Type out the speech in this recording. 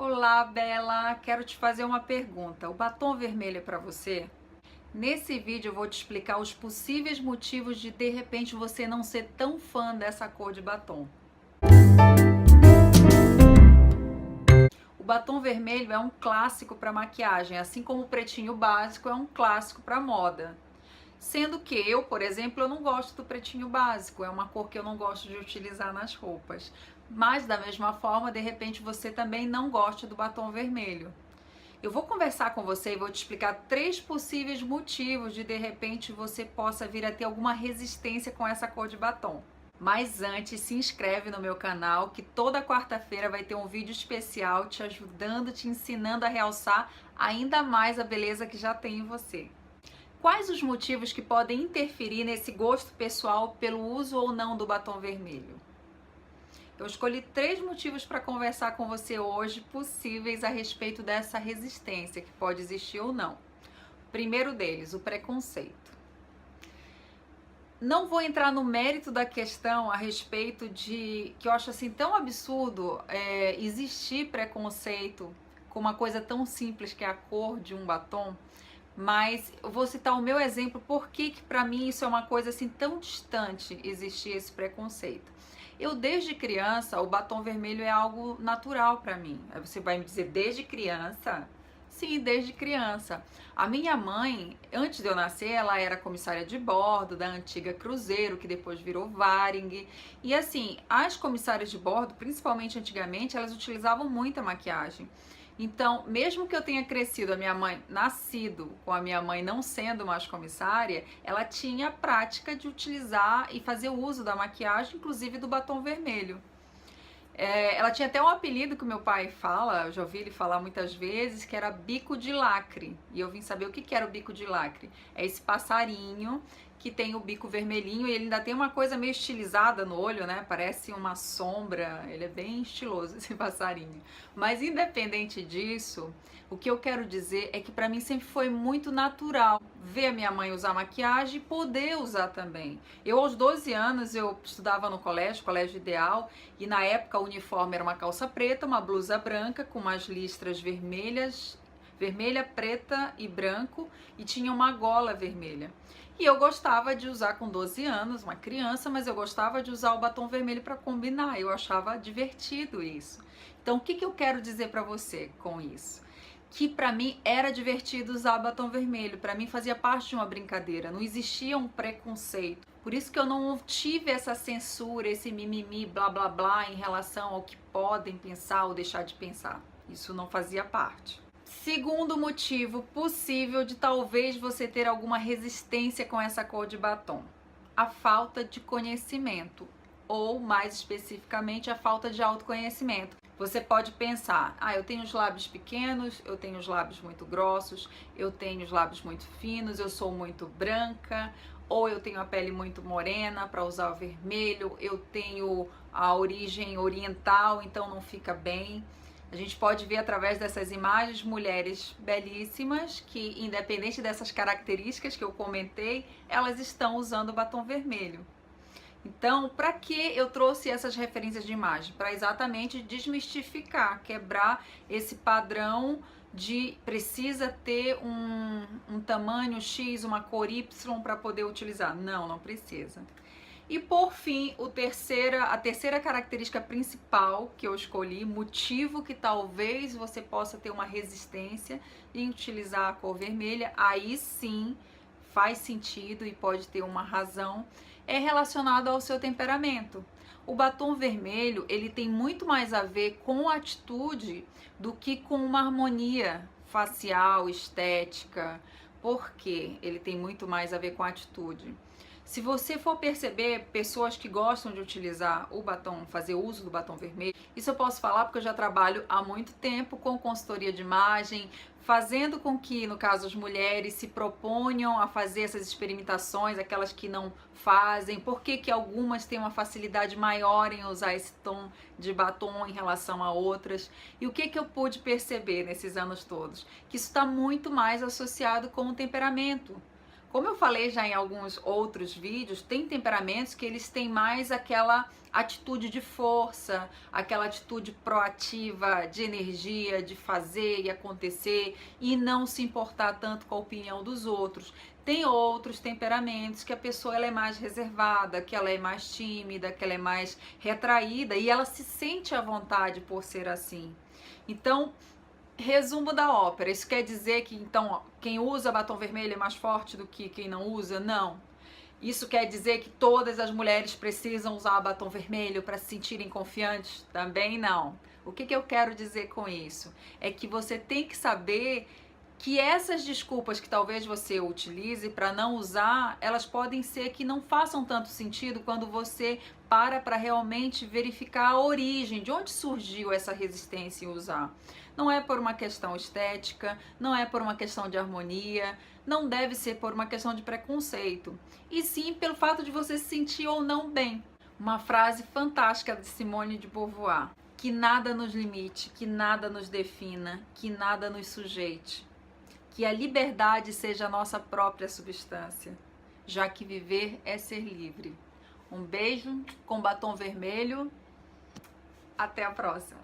Olá, Bela! Quero te fazer uma pergunta. O batom vermelho é para você? Nesse vídeo eu vou te explicar os possíveis motivos de repente você não ser tão fã dessa cor de batom. O batom vermelho é um clássico para maquiagem, assim como o pretinho básico é um clássico para moda. Sendo que eu, por exemplo, eu não gosto do pretinho básico, é uma cor que eu não gosto de utilizar nas roupas. Mas da mesma forma, de repente você também não gosta do batom vermelho. Eu vou conversar com você e vou te explicar 3 possíveis motivos de repente você possa vir a ter alguma resistência com essa cor de batom. Mas antes, se inscreve no meu canal que toda quarta-feira vai ter um vídeo especial te ajudando, te ensinando a realçar ainda mais a beleza que já tem em você. Quais os motivos que podem interferir nesse gosto pessoal pelo uso ou não do batom vermelho? Eu escolhi 3 motivos para conversar com você hoje possíveis a respeito dessa resistência que pode existir ou não. Primeiro deles, o preconceito. Não vou entrar no mérito da questão a respeito de que eu acho assim tão absurdo existir preconceito com uma coisa tão simples que é a cor de um batom. Mas eu vou citar o meu exemplo, porque que para mim isso é uma coisa assim tão distante existir esse preconceito. Eu desde criança, o batom vermelho é algo natural para mim. Aí você vai me dizer, desde criança? Sim, desde criança. A minha mãe, antes de eu nascer, ela era comissária de bordo da antiga Cruzeiro, que depois virou Varig. E assim, as comissárias de bordo, principalmente antigamente, elas utilizavam muita maquiagem. Então, mesmo que eu tenha crescido, a minha mãe, nascido com a minha mãe não sendo mais comissária, ela tinha a prática de utilizar e fazer uso da maquiagem, inclusive do batom vermelho. Ela tinha até um apelido que o meu pai fala, eu já ouvi ele falar muitas vezes, que era bico de lacre. E eu vim saber o que era o bico de lacre. É esse passarinho que tem o bico vermelhinho e ele ainda tem uma coisa meio estilizada no olho, né? Parece uma sombra, ele é bem estiloso esse passarinho. Mas independente disso, o que eu quero dizer é que pra mim sempre foi muito natural ver a minha mãe usar maquiagem e poder usar também. Eu aos 12 anos eu estudava no colégio ideal, e na época o uniforme era uma calça preta, uma blusa branca com umas listras vermelhas, vermelha, preta e branco, e tinha uma gola vermelha. E eu gostava de usar com 12 anos, uma criança, mas eu gostava de usar o batom vermelho para combinar, eu achava divertido isso. Então o que eu quero dizer para você com isso? Que para mim era divertido usar batom vermelho, para mim fazia parte de uma brincadeira, não existia um preconceito. Por isso que eu não tive essa censura, esse mimimi, blá blá blá em relação ao que podem pensar ou deixar de pensar. Isso não fazia parte. Segundo motivo possível de talvez você ter alguma resistência com essa cor de batom: a falta de conhecimento, ou mais especificamente a falta de autoconhecimento. Você pode pensar, eu tenho os lábios pequenos, eu tenho os lábios muito grossos, eu tenho os lábios muito finos, eu sou muito branca, ou eu tenho a pele muito morena para usar o vermelho, eu tenho a origem oriental, então não fica bem. A gente pode ver através dessas imagens mulheres belíssimas que, independente dessas características que eu comentei, elas estão usando batom vermelho. Então, para que eu trouxe essas referências de imagem? Para exatamente desmistificar, quebrar esse padrão de precisa ter um tamanho X, uma cor Y para poder utilizar. Não, não precisa. E por fim, a terceira característica principal que eu escolhi, motivo que talvez você possa ter uma resistência em utilizar a cor vermelha, aí sim faz sentido e pode ter uma razão, é relacionado ao seu temperamento. O batom vermelho, ele tem muito mais a ver com atitude do que com uma harmonia facial, estética. Por quê? Ele tem muito mais a ver com atitude. Se você for perceber pessoas que gostam de utilizar o batom, fazer uso do batom vermelho, isso eu posso falar porque eu já trabalho há muito tempo com consultoria de imagem, fazendo com que, no caso, as mulheres se proponham a fazer essas experimentações, aquelas que não fazem, por que algumas têm uma facilidade maior em usar esse tom de batom em relação a outras. E o que eu pude perceber nesses anos todos? Que isso está muito mais associado com o temperamento. Como eu falei já em alguns outros vídeos, tem temperamentos que eles têm mais aquela atitude de força, aquela atitude proativa, de energia, de fazer e acontecer e não se importar tanto com a opinião dos outros. Tem outros temperamentos que a pessoa ela é mais reservada, que ela é mais tímida, que ela é mais retraída e ela se sente à vontade por ser assim. Então, resumo da ópera, isso quer dizer que então quem usa batom vermelho é mais forte do que quem não usa? Não. Isso quer dizer que todas as mulheres precisam usar batom vermelho para se sentirem confiantes? Também não. O que eu quero dizer com isso? É que você tem que saber que essas desculpas que talvez você utilize para não usar, elas podem ser que não façam tanto sentido quando você para realmente verificar a origem, de onde surgiu essa resistência em usar. Não é por uma questão estética, não é por uma questão de harmonia, não deve ser por uma questão de preconceito, e sim pelo fato de você se sentir ou não bem. Uma frase fantástica de Simone de Beauvoir: que nada nos limite, que nada nos defina, que nada nos sujeite. Que a liberdade seja a nossa própria substância, já que viver é ser livre. Um beijo com batom vermelho. Até a próxima.